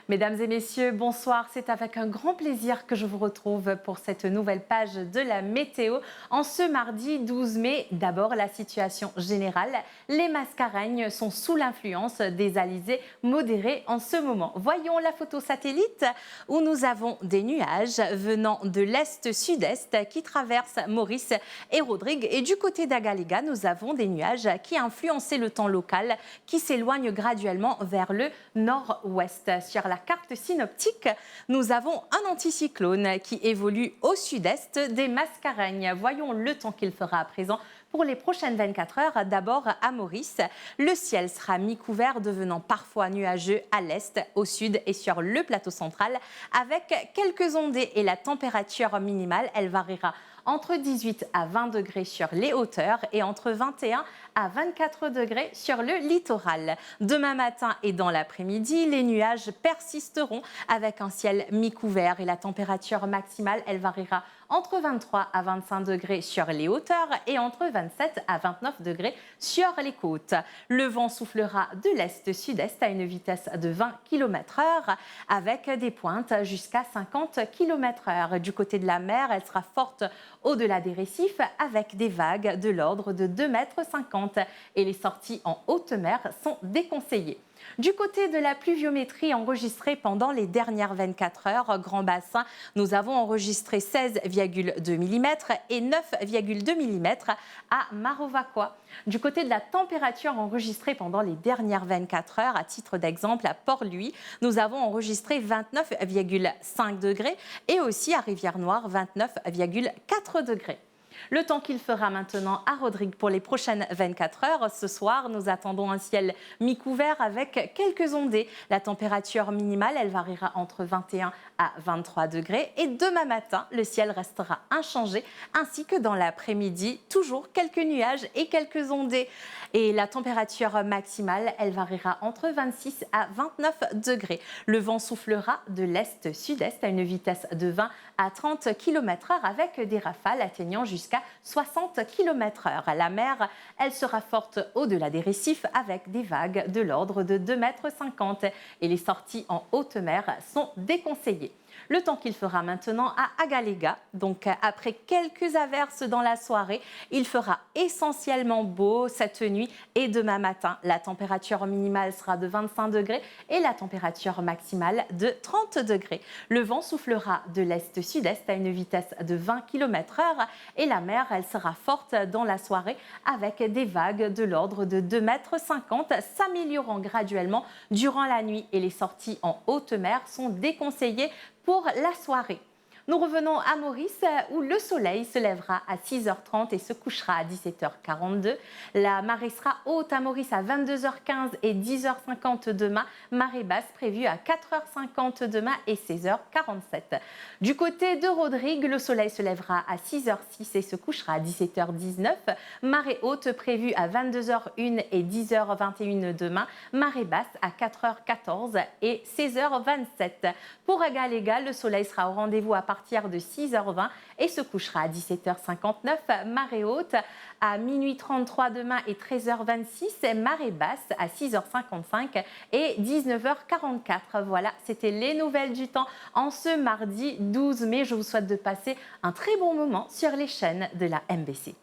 Mesdames et messieurs, bonsoir. C'est avec un grand plaisir que je vous retrouve pour cette nouvelle page de la météo. En ce mardi 12 mai, d'abord la situation générale. Les mascareignes sont sous l'influence des alizés modérés en ce moment. Voyons la photo satellite où nous avons des nuages venant de l'est-sud-est qui traversent Maurice et Rodrigue. Et du côté d'Agaléga, nous avons des nuages qui influencent le temps local qui s'éloignent graduellement vers le nord-ouest. Sur la carte synoptique, nous avons un anticyclone qui évolue au sud-est des Mascareignes. Voyons le temps qu'il fera à présent pour les prochaines 24 heures. D'abord à Maurice, le ciel sera mi-couvert devenant parfois nuageux à l'est, au sud et sur le plateau central avec quelques ondées et la température minimale, elle variera entre 18 à 20 degrés sur les hauteurs et entre 21 à 24 degrés sur le littoral. Demain matin et dans l'après-midi, les nuages persisteront avec un ciel mi-couvert et la température maximale, elle variera entre 23 à 25 degrés sur les hauteurs et entre 27 à 29 degrés sur les côtes. Le vent soufflera de l'est-sud-est à une vitesse de 20 km/h avec des pointes jusqu'à 50 km/h. Du côté de la mer, elle sera forte au-delà des récifs avec des vagues de l'ordre de 2,50 m et les sorties en haute mer sont déconseillées. Du côté de la pluviométrie enregistrée pendant les dernières 24 heures, Grand Bassin, nous avons enregistré 16,2 mm et 9,2 mm à Marovacois. Du côté de la température enregistrée pendant les dernières 24 heures, à titre d'exemple, à Port-Louis, nous avons enregistré 29,5 degrés et aussi à Rivière-Noire, 29,4 degrés. Le temps qu'il fera maintenant à Rodrigue pour les prochaines 24 heures. Ce soir, nous attendons un ciel mi-couvert avec quelques ondées. La température minimale, elle variera entre 21 à 23 degrés. Et demain matin, le ciel restera inchangé, ainsi que dans l'après-midi, toujours quelques nuages et quelques ondées. Et la température maximale, elle variera entre 26 à 29 degrés. Le vent soufflera de l'est-sud-est à une vitesse de 20 à 30 km/h avec des rafales atteignant jusqu'à 60 km/h. La mer, elle sera forte au-delà des récifs avec des vagues de l'ordre de 2,50 m et les sorties en haute mer sont déconseillées. Le temps qu'il fera maintenant à Agaléga, donc après quelques averses dans la soirée, il fera essentiellement beau cette nuit et demain matin. La température minimale sera de 25 degrés et la température maximale de 30 degrés. Le vent soufflera de l'est-sud-est à une vitesse de 20 km/h et la mer, elle sera forte dans la soirée avec des vagues de l'ordre de 2,50 m s'améliorant graduellement durant la nuit et les sorties en haute mer sont déconseillées pour la soirée. Nous revenons à Maurice où le soleil se lèvera à 6h30 et se couchera à 17h42. La marée sera haute à Maurice à 22h15 et 10h50 demain. Marée basse prévue à 4h50 demain et 16h47. Du côté de Rodrigue, le soleil se lèvera à 6h06 et se couchera à 17h19. Marée haute prévue à 22h01 et 10h21 demain. Marée basse à 4h14 et 16h27. Pour Agaléga, le soleil sera au rendez-vous à partir de 6h20 et se couchera à 17h59. Marée haute à minuit 33 demain et 13h26. Marée basse à 6h55 et 19h44. Voilà, c'était les nouvelles du temps en ce mardi 12 mai. Je vous souhaite de passer un très bon moment sur les chaînes de la MBC.